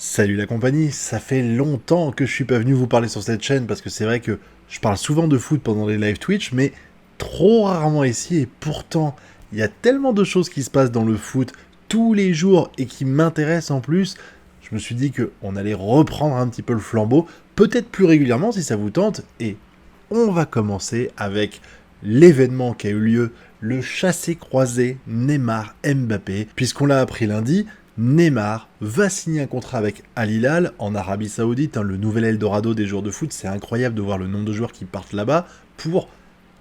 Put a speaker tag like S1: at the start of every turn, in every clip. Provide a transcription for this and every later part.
S1: Salut la compagnie, ça fait longtemps que je suis pas venu vous parler sur cette chaîne parce que c'est vrai que je parle souvent de foot pendant les live Twitch, mais trop rarement ici et pourtant il y a tellement de choses qui se passent dans le foot tous les jours et qui m'intéressent en plus. Je me suis dit qu'on allait reprendre un petit peu le flambeau, peut-être plus régulièrement si ça vous tente, et on va commencer avec l'événement qui a eu lieu, le chassé-croisé Neymar-Mbappé, puisqu'on l'a appris lundi. Neymar va signer un contrat avec Al Hilal en Arabie Saoudite, le nouvel Eldorado des joueurs de foot. C'est incroyable de voir le nombre de joueurs qui partent là-bas pour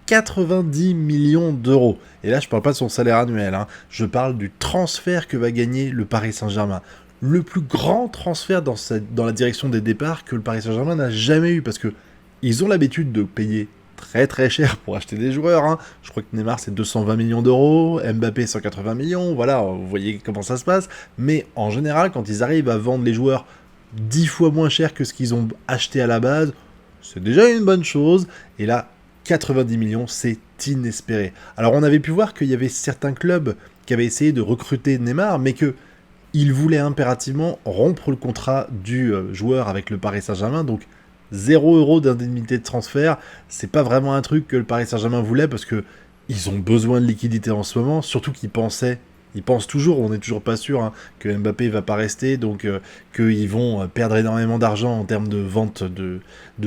S1: 90 millions d'euros. Et là, je parle pas de son salaire annuel, je parle du transfert que va gagner le Paris Saint-Germain. Le plus grand transfert dans la direction des départs que le Paris Saint-Germain n'a jamais eu, parce que ils ont l'habitude de payer très très cher pour acheter des joueurs. Je crois que Neymar c'est 220 millions d'euros, Mbappé 180 millions, voilà, vous voyez comment ça se passe. Mais en général, quand ils arrivent à vendre les joueurs 10 fois moins cher que ce qu'ils ont acheté à la base, c'est déjà une bonne chose. Et là, 90 millions, c'est inespéré. Alors on avait pu voir qu'il y avait certains clubs qui avaient essayé de recruter Neymar, mais que ils voulaient impérativement rompre le contrat du joueur avec le Paris Saint-Germain, donc 0 € d'indemnité de transfert, c'est pas vraiment un truc que le Paris Saint-Germain voulait parce que ils ont besoin de liquidité en ce moment, surtout ils pensent toujours, on n'est toujours pas sûr que Mbappé va pas rester, donc qu'ils vont perdre énormément d'argent en termes de vente de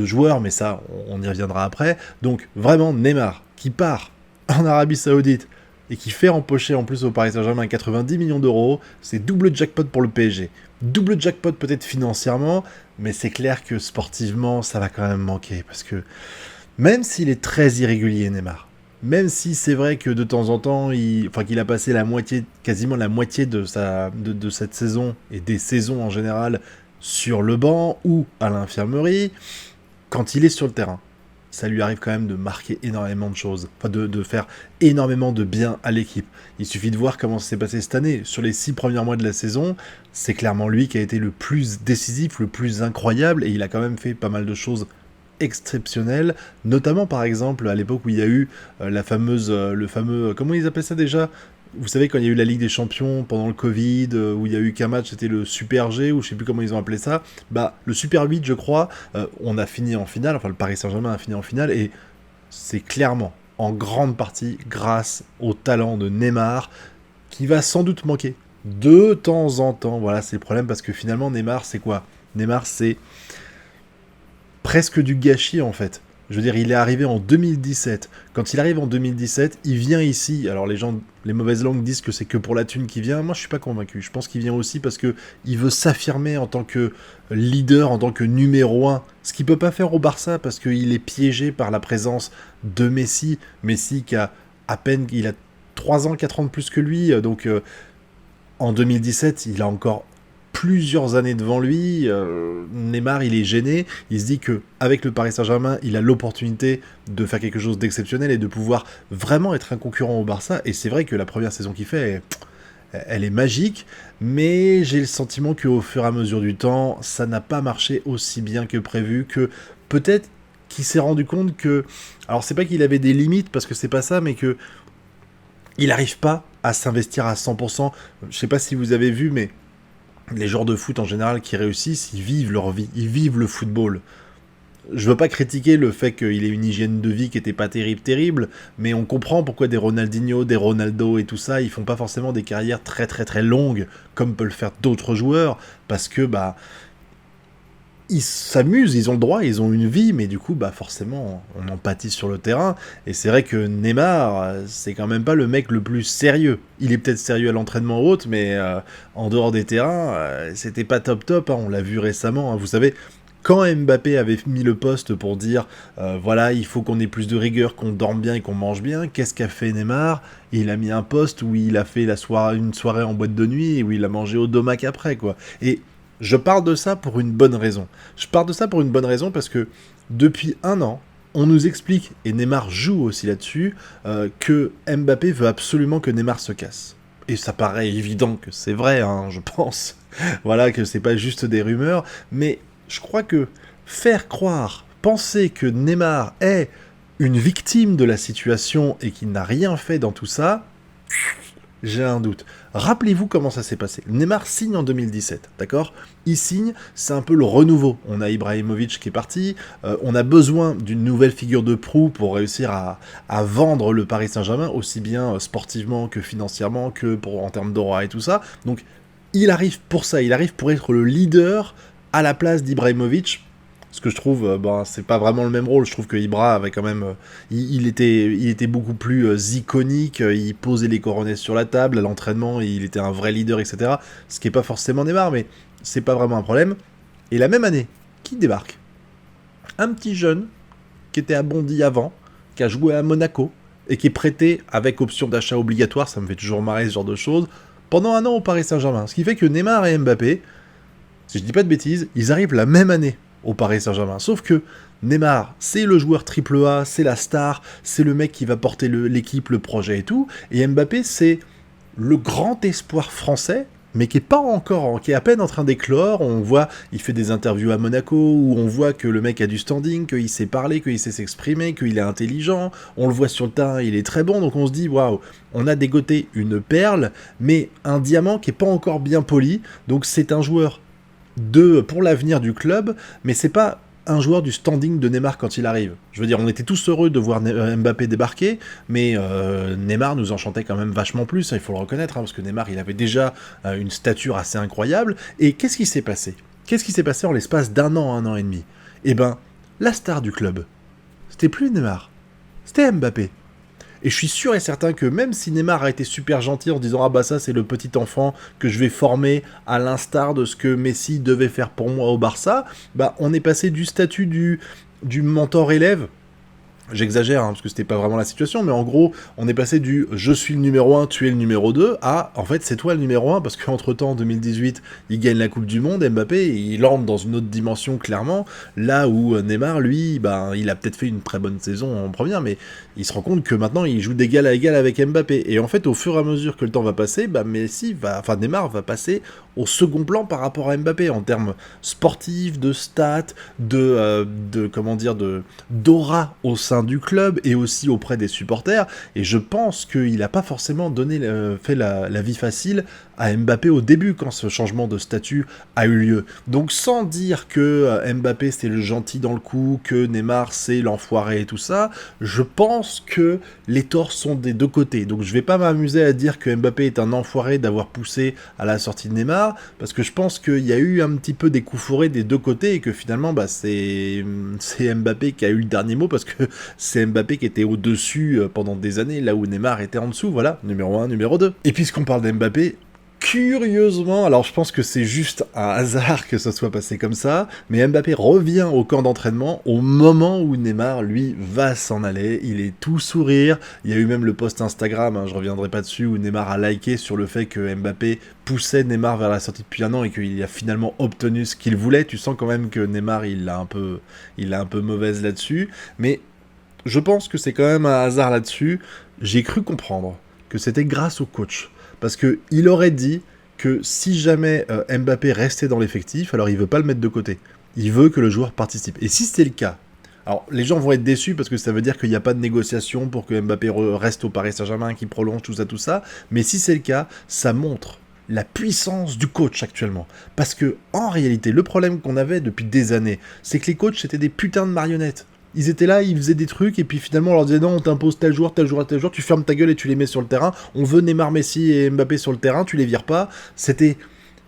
S1: joueurs, mais ça, on y reviendra après. Donc vraiment, Neymar, qui part en Arabie Saoudite, et qui fait empocher en plus au Paris Saint-Germain 90 millions d'euros, c'est double jackpot pour le PSG. Double jackpot peut-être financièrement, mais c'est clair que sportivement, ça va quand même manquer, parce que même s'il est très irrégulier, Neymar, même si c'est vrai que de temps en temps, qu'il a passé quasiment la moitié de cette saison, et des saisons en général, sur le banc ou à l'infirmerie, quand il est sur le terrain, ça lui arrive quand même de marquer énormément de choses, enfin de faire énormément de bien à l'équipe. Il suffit de voir comment ça s'est passé cette année. Sur les 6 premiers mois de la saison, c'est clairement lui qui a été le plus décisif, le plus incroyable, et il a quand même fait pas mal de choses exceptionnelles, notamment par exemple à l'époque où il y a eu le fameux, comment ils appellent ça déjà? Vous savez, quand il y a eu la Ligue des Champions pendant le Covid, où il y a eu qu'un match, c'était le Super G, ou je sais plus comment ils ont appelé ça, le Super 8, je crois, on a fini en finale, enfin le Paris Saint-Germain a fini en finale, et c'est clairement, en grande partie, grâce au talent de Neymar, qui va sans doute manquer. De temps en temps, voilà, c'est le problème, parce que finalement, Neymar, c'est quoi? Neymar, c'est presque du gâchis en fait. Je veux dire, il est arrivé en 2017. Quand il arrive en 2017, il vient ici. Alors les mauvaises langues disent que c'est que pour la thune qu'il vient. Moi, je suis pas convaincu. Je pense qu'il vient aussi parce que il veut s'affirmer en tant que leader, en tant que numéro un. Ce qu'il peut pas faire au Barça parce qu'il est piégé par la présence de Messi. Messi qui a à peine, il a 3 ans, 4 ans de plus que lui. Donc en 2017, il a encore plusieurs années devant lui. Neymar, il est gêné. Il se dit que avec le Paris Saint-Germain, il a l'opportunité de faire quelque chose d'exceptionnel et de pouvoir vraiment être un concurrent au Barça. Et c'est vrai que la première saison qu'il fait, elle est magique, mais j'ai le sentiment qu'au fur et à mesure du temps, ça n'a pas marché aussi bien que prévu, que peut-être qu'il s'est rendu compte que... Alors c'est pas qu'il avait des limites, parce que c'est pas ça, mais que il n'arrive pas à s'investir à 100%. Je sais pas si vous avez vu, mais les joueurs de foot en général qui réussissent, ils vivent leur vie, ils vivent le football. Je veux pas critiquer le fait qu'il ait une hygiène de vie qui était pas terrible, mais on comprend pourquoi des Ronaldinho, des Ronaldo et tout ça, ils font pas forcément des carrières très très très longues, comme peuvent le faire d'autres joueurs, parce que ils s'amusent, ils ont le droit, ils ont une vie, mais du coup, forcément, on en pâtit sur le terrain. Et c'est vrai que Neymar, c'est quand même pas le mec le plus sérieux. Il est peut-être sérieux à l'entraînement haute, mais en dehors des terrains, c'était pas top, on l'a vu récemment. Vous savez, quand Mbappé avait mis le poste pour dire voilà, il faut qu'on ait plus de rigueur, qu'on dorme bien et qu'on mange bien, qu'est-ce qu'a fait Neymar? Il a mis un poste où il a fait une soirée en boîte de nuit et où il a mangé au domac après, quoi. Et je parle de ça pour une bonne raison. Je parle de ça pour une bonne raison parce que depuis un an, on nous explique, et Neymar joue aussi là-dessus, que Mbappé veut absolument que Neymar se casse. Et ça paraît évident que c'est vrai, je pense. Voilà, que c'est pas juste des rumeurs, mais je crois que faire croire, penser que Neymar est une victime de la situation et qu'il n'a rien fait dans tout ça, j'ai un doute. Rappelez-vous comment ça s'est passé. Neymar signe en 2017, d'accord? Il signe, c'est un peu le renouveau. On a Ibrahimovic qui est parti, on a besoin d'une nouvelle figure de proue pour réussir à vendre le Paris Saint-Germain, aussi bien sportivement que financièrement, que en termes d'aura et tout ça. Donc il arrive pour ça, il arrive pour être le leader à la place d'Ibrahimovic. Ce que je trouve, c'est pas vraiment le même rôle. Je trouve que Ibra avait quand même, il était beaucoup plus iconique. Il posait les coronets sur la table à l'entraînement. Il était un vrai leader, etc. Ce qui est pas forcément Neymar, mais c'est pas vraiment un problème. Et la même année, qui débarque? Un petit jeune qui était à Bondy avant, qui a joué à Monaco et qui est prêté avec option d'achat obligatoire. Ça me fait toujours marrer ce genre de choses. Pendant un an au Paris Saint-Germain. Ce qui fait que Neymar et Mbappé, si je dis pas de bêtises, ils arrivent la même année au Paris Saint-Germain. Sauf que Neymar, c'est le joueur AAA, c'est la star, c'est le mec qui va porter l'équipe, le projet et tout. Et Mbappé, c'est le grand espoir français, mais qui est pas encore, qui est à peine en train d'éclore. On voit, il fait des interviews à Monaco, où on voit que le mec a du standing, qu'il sait parler, qu'il sait s'exprimer, qu'il est intelligent. On le voit sur le terrain, il est très bon, donc on se dit, waouh, on a dégoté une perle, mais un diamant qui est pas encore bien poli. Donc c'est un joueur pour l'avenir du club, mais c'est pas un joueur du standing de Neymar quand il arrive. Je veux dire, on était tous heureux de voir Mbappé débarquer, mais Neymar nous enchantait quand même vachement plus, il faut le reconnaître, parce que Neymar, il avait déjà une stature assez incroyable. Et qu'est-ce qui s'est passé? Qu'est-ce qui s'est passé en l'espace d'un an et demi? Eh ben, la star du club, c'était plus Neymar, c'était Mbappé. Et je suis sûr et certain que même si Neymar a été super gentil en se disant « Ah bah ça c'est le petit enfant que je vais former à l'instar de ce que Messi devait faire pour moi au Barça », bah on est passé du statut du mentor-élève. J'exagère, parce que c'était pas vraiment la situation, mais en gros, on est passé du « je suis le numéro 1, tu es le numéro 2 » à « en fait, c'est toi le numéro 1 », parce qu'entre-temps, en 2018, il gagne la Coupe du Monde, Mbappé, il entre dans une autre dimension, clairement, là où Neymar, lui, il a peut-être fait une très bonne saison en première, mais il se rend compte que maintenant, il joue d'égal à égal avec Mbappé. Et en fait, au fur et à mesure que le temps va passer, Neymar va passer au second plan par rapport à Mbappé, en termes sportifs, de stats, d'aura au sein du club et aussi auprès des supporters. Et je pense qu'il n'a pas forcément fait la vie facile à Mbappé au début quand ce changement de statut a eu lieu. Donc sans dire que Mbappé c'est le gentil dans le coup, que Neymar c'est l'enfoiré et tout ça, je pense que les torts sont des deux côtés. Donc je vais pas m'amuser à dire que Mbappé est un enfoiré d'avoir poussé à la sortie de Neymar, parce que je pense qu'il y a eu un petit peu des coups fourrés des deux côtés et que finalement c'est Mbappé qui a eu le dernier mot, parce que c'est Mbappé qui était au-dessus pendant des années, là où Neymar était en dessous, voilà, numéro 1, numéro 2. Et puisqu'on parle d'Mbappé, curieusement, alors je pense que c'est juste un hasard que ça soit passé comme ça, mais Mbappé revient au camp d'entraînement au moment où Neymar, lui, va s'en aller. Il est tout sourire. Il y a eu même le post Instagram, je reviendrai pas dessus, où Neymar a liké sur le fait que Mbappé poussait Neymar vers la sortie depuis un an et qu'il a finalement obtenu ce qu'il voulait. Tu sens quand même que Neymar, il a un peu mauvaise là-dessus, mais je pense que c'est quand même un hasard là-dessus. J'ai cru comprendre que c'était grâce au coach. Parce qu'il aurait dit que si jamais Mbappé restait dans l'effectif, alors il veut pas le mettre de côté. Il veut que le joueur participe. Et si c'est le cas, alors les gens vont être déçus parce que ça veut dire qu'il n'y a pas de négociation pour que Mbappé reste au Paris Saint-Germain, qu'il prolonge tout ça. Mais si c'est le cas, ça montre la puissance du coach actuellement. Parce que en réalité, le problème qu'on avait depuis des années, c'est que les coachs étaient des putains de marionnettes. Ils étaient là, ils faisaient des trucs, et puis finalement on leur disait non, on t'impose tel joueur, tu fermes ta gueule et tu les mets sur le terrain, on veut Neymar, Messi et Mbappé sur le terrain, tu les vires pas.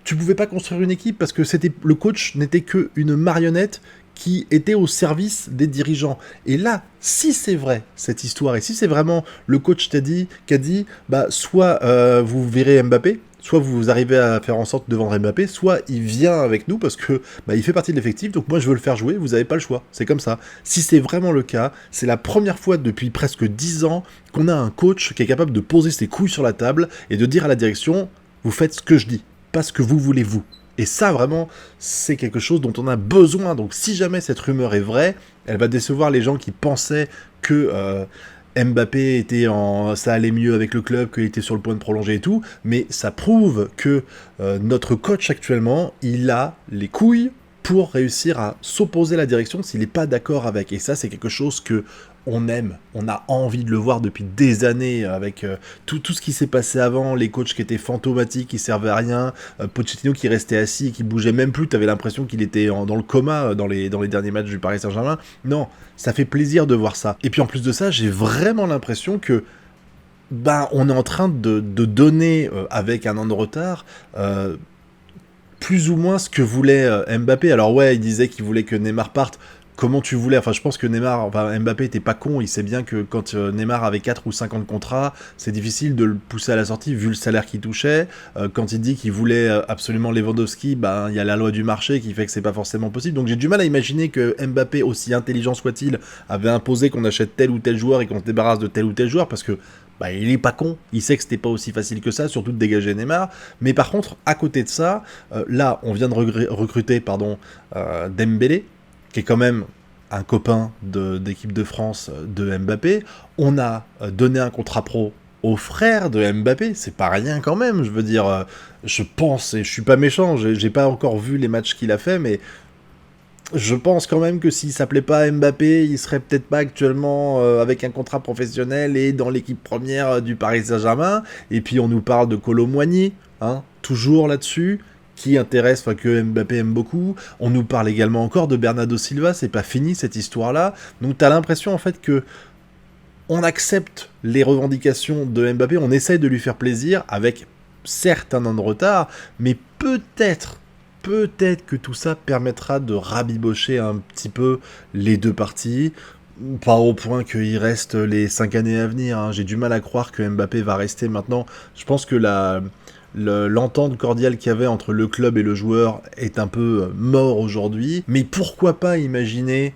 S1: Tu pouvais pas construire une équipe parce que le coach n'était qu'une marionnette qui était au service des dirigeants. Et là, si c'est vrai, cette histoire, et si c'est vraiment le coach qui a dit, soit vous verrez Mbappé, soit vous arrivez à faire en sorte de vendre Mbappé, soit il vient avec nous parce que il fait partie de l'effectif, donc moi je veux le faire jouer, vous n'avez pas le choix, c'est comme ça. Si c'est vraiment le cas, c'est la première fois depuis presque 10 ans qu'on a un coach qui est capable de poser ses couilles sur la table et de dire à la direction, vous faites ce que je dis, pas ce que vous voulez vous. Et ça, vraiment, c'est quelque chose dont on a besoin. Donc si jamais cette rumeur est vraie, elle va décevoir les gens qui pensaient que Mbappé ça allait mieux avec le club, qu'il était sur le point de prolonger et tout, mais ça prouve que notre coach actuellement, il a les couilles pour réussir à s'opposer à la direction s'il n'est pas d'accord avec. Et ça, c'est quelque chose que on aime, on a envie de le voir depuis des années avec tout ce qui s'est passé avant, les coachs qui étaient fantomatiques, qui servaient à rien, Pochettino qui restait assis, qui bougeait même plus, t'avais l'impression qu'il était dans le coma dans les derniers matchs du Paris Saint-Germain. Non, ça fait plaisir de voir ça. Et puis en plus de ça, j'ai vraiment l'impression que on est en train de donner, avec un an de retard, plus ou moins ce que voulait Mbappé. Alors ouais, il disait qu'il voulait que Neymar parte. Comment tu voulais? Enfin, je pense que Mbappé était pas con, il sait bien que quand Neymar avait 4 ou 5 ans de contrat, c'est difficile de le pousser à la sortie vu le salaire qu'il touchait. Quand il dit qu'il voulait absolument Lewandowski, il y a la loi du marché qui fait que c'est pas forcément possible. Donc j'ai du mal à imaginer que Mbappé, aussi intelligent soit-il, avait imposé qu'on achète tel ou tel joueur et qu'on se débarrasse de tel ou tel joueur parce que il est pas con, il sait que c'était pas aussi facile que ça, surtout de dégager Neymar. Mais par contre, à côté de ça, là, on vient de recruter Dembélé, qui est quand même un copain d'équipe de France de Mbappé. On a donné un contrat pro au frère de Mbappé, c'est pas rien quand même, je veux dire, je pense, et je suis pas méchant, j'ai pas encore vu les matchs qu'il a fait, mais je pense quand même que s'il s'appelait pas Mbappé, il serait peut-être pas actuellement avec un contrat professionnel et dans l'équipe première du Paris Saint-Germain. Et puis on nous parle de Kolo Muani, toujours là-dessus, qui intéresse, que Mbappé aime beaucoup. On nous parle également encore de Bernardo Silva, c'est pas fini cette histoire-là. Donc t'as l'impression en fait que on accepte les revendications de Mbappé, on essaye de lui faire plaisir avec certes un an de retard, mais peut-être que tout ça permettra de rabibocher un petit peu les deux parties, pas au point qu'il reste les 5 années à venir, J'ai du mal à croire que Mbappé va rester maintenant. Je pense que l'entente cordiale qu'il y avait entre le club et le joueur est un peu mort aujourd'hui, mais pourquoi pas imaginer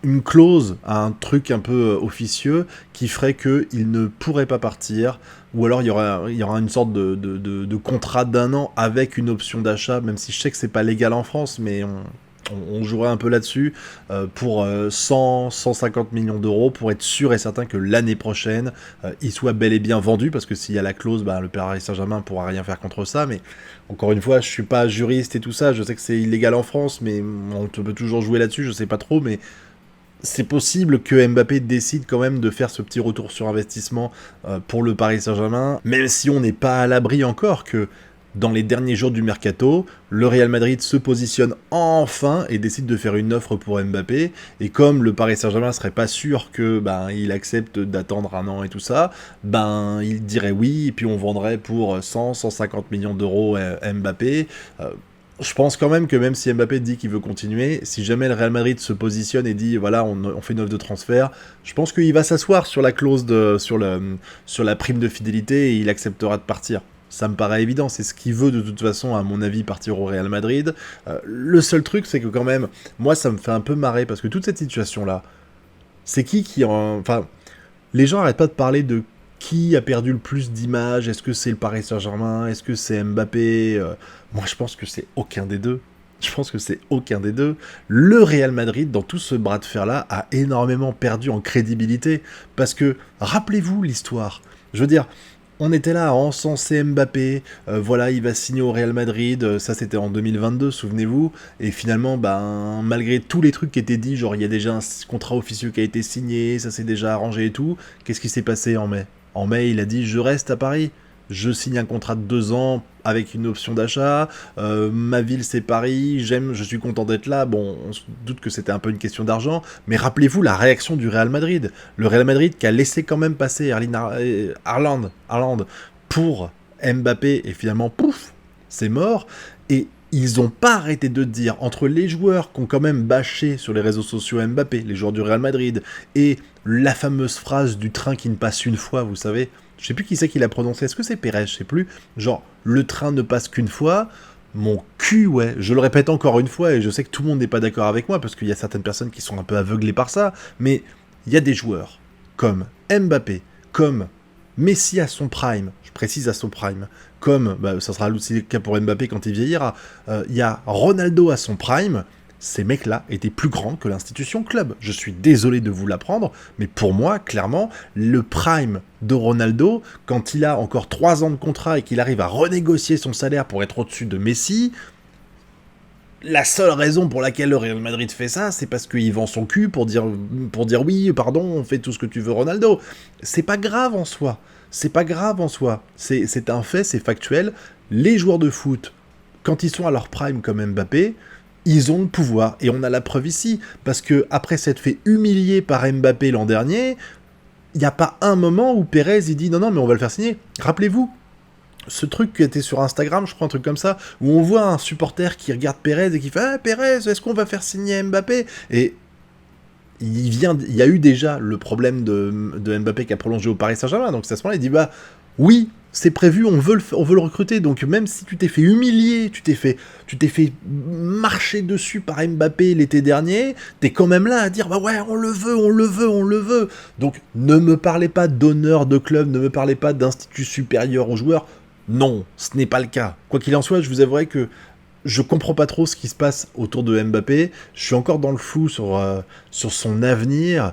S1: une clause, un truc un peu officieux qui ferait qu'il ne pourrait pas partir, ou alors il y aura une sorte de contrat d'un an avec une option d'achat, même si je sais que c'est pas légal en France, mais on jouerait un peu là-dessus, pour 150 millions d'euros, pour être sûr et certain que l'année prochaine, il soit bel et bien vendu, parce que s'il y a la clause, le Paris Saint-Germain ne pourra rien faire contre ça, mais encore une fois, je suis pas juriste et tout ça, je sais que c'est illégal en France, mais on peut toujours jouer là-dessus, je sais pas trop, mais c'est possible que Mbappé décide quand même de faire ce petit retour sur investissement pour le Paris Saint-Germain, même si on n'est pas à l'abri encore que dans les derniers jours du mercato, le Real Madrid se positionne enfin et décide de faire une offre pour Mbappé, et comme le Paris Saint-Germain serait pas sûr que il accepte d'attendre un an et tout ça, il dirait oui, et puis on vendrait pour 150 millions d'euros Mbappé. Je pense quand même que même si Mbappé dit qu'il veut continuer, si jamais le Real Madrid se positionne et dit voilà, on fait une offre de transfert, je pense qu'il va s'asseoir sur la clause sur la prime de fidélité et il acceptera de partir. Ça me paraît évident, c'est ce qu'il veut de toute façon, à mon avis, partir au Real Madrid. Le seul truc, c'est que quand même, moi ça me fait un peu marrer parce que toute cette situation-là, c'est enfin, les gens arrêtent pas de parler de qui a perdu le plus d'images. Est-ce que c'est le Paris Saint-Germain? Est-ce que c'est Mbappé? Moi, je pense que c'est aucun des deux. Je pense que c'est aucun des deux. Le Real Madrid, dans tout ce bras de fer-là, a énormément perdu en crédibilité. Parce que, rappelez-vous l'histoire. Je veux dire, on était là à encenser Mbappé, voilà, il va signer au Real Madrid, ça c'était en 2022, souvenez-vous, et finalement, malgré tous les trucs qui étaient dits, genre il y a déjà un contrat officieux qui a été signé, ça s'est déjà arrangé et tout, qu'est-ce qui s'est passé en mai? En mai, il a dit « je reste à Paris ». Je signe un contrat de 2 ans avec une option d'achat, ma ville c'est Paris, je suis content d'être là, bon, on se doute que c'était un peu une question d'argent, mais rappelez-vous la réaction du Real Madrid. Le Real Madrid qui a laissé quand même passer Haaland pour Mbappé, et finalement, pouf, c'est mort, et ils n'ont pas arrêté de dire, entre les joueurs qui ont quand même bâché sur les réseaux sociaux Mbappé, les joueurs du Real Madrid, et la fameuse phrase du train qui ne passe une fois, vous savez, je sais plus qui c'est qui l'a prononcé, est-ce que c'est Pérez, je sais plus, genre, le train ne passe qu'une fois, mon cul, ouais, je le répète encore une fois, et je sais que tout le monde n'est pas d'accord avec moi, parce qu'il y a certaines personnes qui sont un peu aveuglées par ça, mais il y a des joueurs, comme Mbappé, comme Messi à son prime, je précise à son prime, comme, ça sera aussi le cas pour Mbappé quand il vieillira, il y a Ronaldo à son prime. Ces mecs-là étaient plus grands que l'institution club. Je suis désolé de vous l'apprendre, mais pour moi, clairement, le prime de Ronaldo, quand il a encore 3 ans de contrat et qu'il arrive à renégocier son salaire pour être au-dessus de Messi, La seule raison pour laquelle le Real Madrid fait ça, c'est parce qu'il vend son cul pour dire oui, pardon, on fait tout ce que tu veux, Ronaldo. C'est pas grave en soi. C'est pas grave en soi. C'est un fait, c'est factuel. Les joueurs de foot, quand ils sont à leur prime comme Mbappé, ils ont le pouvoir. Et on a la preuve ici. Parce que après s'être fait humilier par Mbappé l'an dernier, il n'y a pas un moment où Pérez il dit non, mais on va le faire signer. Rappelez-vous, ce truc qui était sur Instagram, je crois, un truc comme ça, où on voit un supporter qui regarde Pérez et qui fait « Ah, Pérez, est-ce qu'on va faire signer Mbappé ?» Et il y a eu déjà le problème de Mbappé qui a prolongé au Paris Saint-Germain, donc à ce moment-là, il dit « Bah, oui, c'est prévu, on veut le recruter, donc même si tu t'es fait humilier, tu t'es fait marcher dessus par Mbappé l'été dernier, t'es quand même là à dire bah ouais, on le veut, on le veut, on le veut. Donc ne me parlez pas d'honneur de club, ne me parlez pas d'institut supérieur aux joueurs. Non, ce n'est pas le cas. Quoi qu'il en soit, je vous avouerai que je comprends pas trop ce qui se passe autour de Mbappé. Je suis encore dans le flou sur son avenir.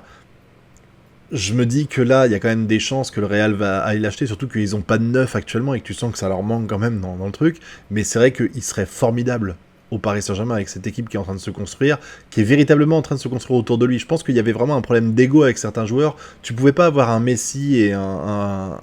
S1: Je me dis que là, il y a quand même des chances que le Real va aller l'acheter, surtout qu'ils n'ont pas de neuf actuellement et que tu sens que ça leur manque quand même dans le truc. Mais c'est vrai qu'il serait formidable au Paris Saint-Germain avec cette équipe qui est en train de se construire, qui est véritablement en train de se construire autour de lui. Je pense qu'il y avait vraiment un problème d'ego avec certains joueurs. Tu pouvais pas avoir un Messi et un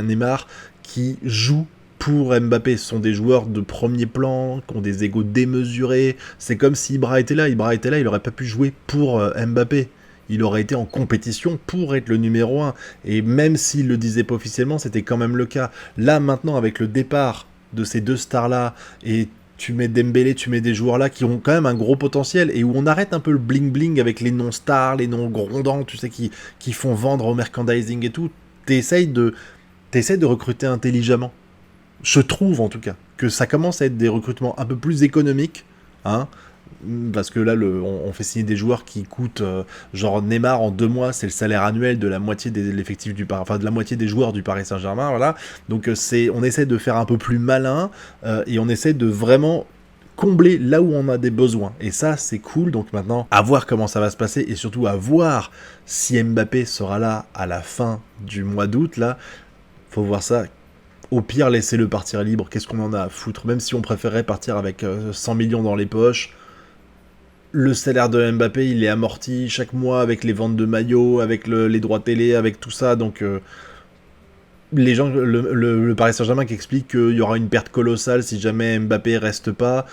S1: Neymar qui jouent pour Mbappé. Ce sont des joueurs de premier plan, qui ont des égos démesurés. C'est comme si Ibra était là, il aurait pas pu jouer pour Mbappé. Il aurait été en compétition pour être le numéro 1. Et même s'il le disait pas officiellement, c'était quand même le cas. Là, maintenant, avec le départ de ces deux stars-là, et tu mets Dembélé, tu mets des joueurs-là qui ont quand même un gros potentiel, et où on arrête un peu le bling-bling avec les noms stars, les noms grondants, tu sais, qui font vendre au merchandising et tout. T'essayes de recruter intelligemment. Je trouve, en tout cas, que ça commence à être des recrutements un peu plus économiques, hein, parce que là, on fait signer des joueurs qui coûtent, genre Neymar en 2 mois, c'est le salaire annuel de la moitié de l'effectif de la moitié des joueurs du Paris Saint-Germain, voilà. Donc on essaie de faire un peu plus malin et on essaie de vraiment combler là où on a des besoins. Et ça, c'est cool. Donc maintenant, à voir comment ça va se passer et surtout à voir si Mbappé sera là à la fin du mois d'août. Là, faut voir ça. Au pire, laissez-le partir libre. Qu'est-ce qu'on en a à foutre? Même si on préférait partir avec 100 millions dans les poches. Le salaire de Mbappé, il est amorti chaque mois avec les ventes de maillots, avec les droits télé, avec tout ça. Donc, les gens, le Paris Saint-Germain qui explique qu'il y aura une perte colossale si jamais Mbappé reste pas.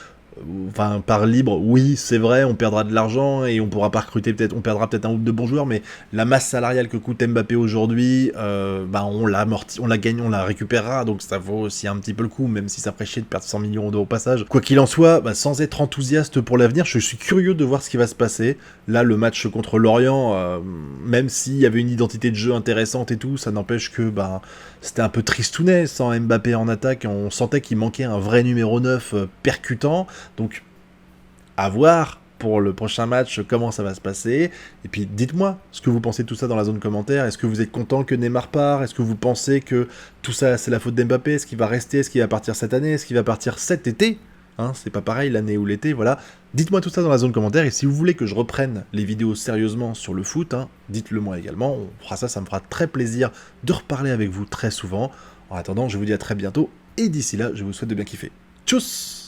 S1: Enfin, par libre, oui, c'est vrai, on perdra de l'argent et on pourra pas recruter on perdra peut-être un ou deux bons joueurs, mais la masse salariale que coûte Mbappé aujourd'hui, on la gagne, on la récupérera, donc ça vaut aussi un petit peu le coup, même si ça ferait chier de perdre 100 millions d'euros au passage. Quoi qu'il en soit, sans être enthousiaste pour l'avenir, je suis curieux de voir ce qui va se passer. Là, le match contre Lorient, même s'il y avait une identité de jeu intéressante et tout, ça n'empêche que c'était un peu tristounet sans Mbappé en attaque, on sentait qu'il manquait un vrai numéro 9 percutant. Donc, à voir pour le prochain match comment ça va se passer. Et puis, dites-moi ce que vous pensez de tout ça dans la zone commentaire. Est-ce que vous êtes content que Neymar part? Est-ce que vous pensez que tout ça, c'est la faute d'Mbappé? Est-ce qu'il va rester? Est-ce qu'il va partir cette année? Est-ce qu'il va partir cet été? C'est pas pareil l'année ou l'été, voilà. Dites-moi tout ça dans la zone commentaire. Et si vous voulez que je reprenne les vidéos sérieusement sur le foot, dites-le moi également. On fera ça, ça me fera très plaisir de reparler avec vous très souvent. En attendant, je vous dis à très bientôt. Et d'ici là, je vous souhaite de bien kiffer. Tchuss!